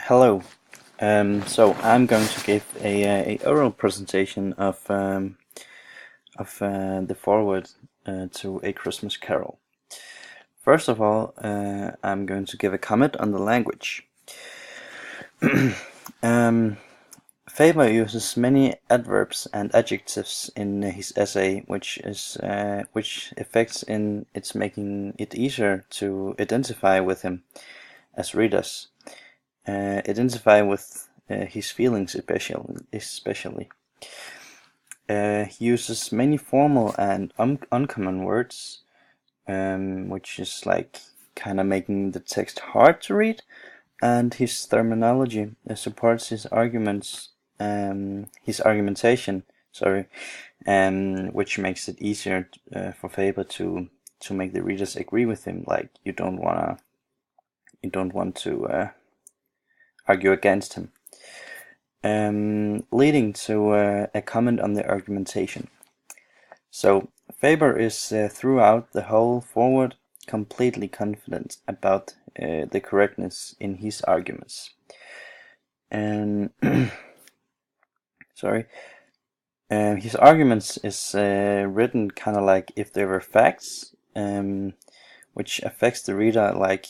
Hello. So I'm going to give a oral presentation of the foreword to A Christmas Carol. First of all, I'm going to give a comment on the language. Faber uses many adverbs and adjectives in his essay, which affects in its making it easier to identify with him as readers. Identify with his feelings especially. He uses many formal and uncommon words, which is like kind of making the text hard to read, and his terminology supports his argumentation, which makes it easier for Faber to make the readers agree with him. Like you don't want to argue against him, leading to a comment on the argumentation. So Faber is throughout the whole foreword completely confident about the correctness in his arguments. And his arguments is written kind of like if they were facts, which affects the reader, like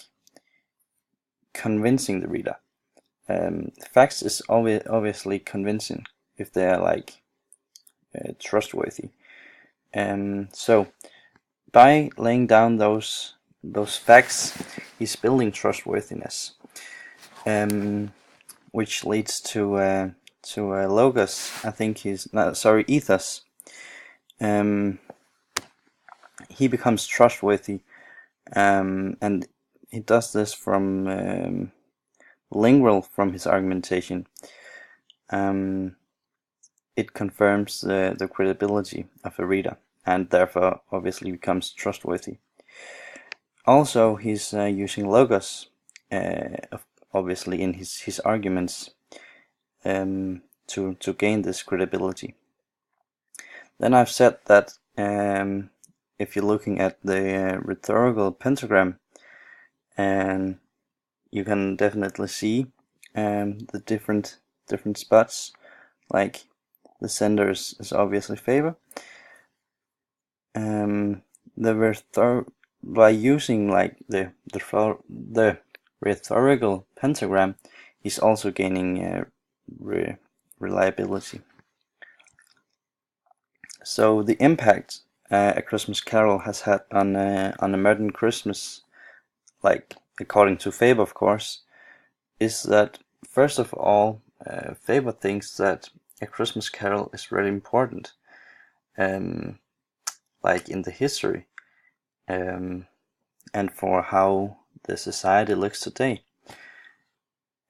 convincing the reader. Facts is obviously convincing if they are like trustworthy. So by laying down those facts, he's building trustworthiness, which leads to logos. I think ethos. He becomes trustworthy, and he does this from lingual from his argumentation. It confirms the credibility of a reader, and therefore obviously becomes trustworthy. Also, he's using logos, obviously in his arguments, to gain this credibility. Then I've said that if you're looking at the rhetorical pentagram, and you can definitely see the different spots. Like the center is obviously Faber. By using like the rhetorical pentagram, he's also gaining reliability. So the impact A Christmas Carol has had on a modern Christmas, like according to Faber, of course, is that first of all, Faber thinks that A Christmas Carol is really important, like in the history, and for how the society looks today.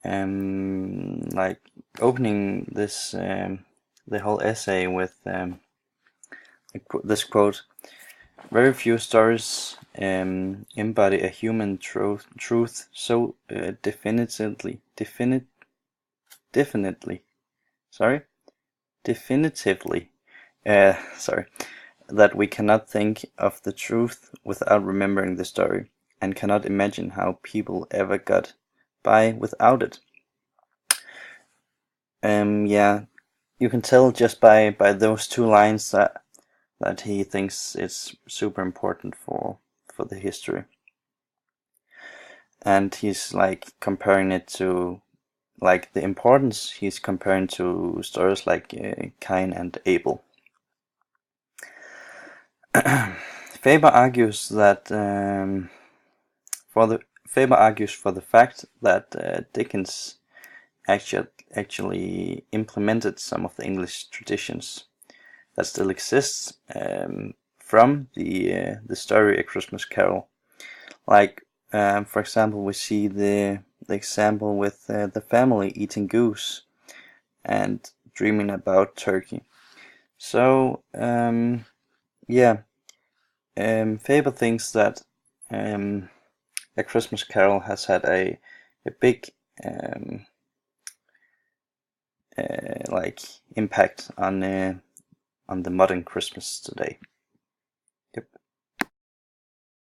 Like opening this the whole essay with this quote: "Very few stories embody a human truth so definitively, that we cannot think of the truth without remembering the story, and cannot imagine how people ever got by without it." Yeah, you can tell just by those two lines that he thinks it's super important for the history. And he's like comparing it to, like, the importance he's comparing to stories like Cain and Abel. Faber argues that for the fact that Dickens actually implemented some of the English traditions that still exists from the story A Christmas Carol. Like, for example, we see the example with the family eating goose and dreaming about turkey. So Faber thinks that A Christmas Carol has had a big like impact on the modern Christmas today.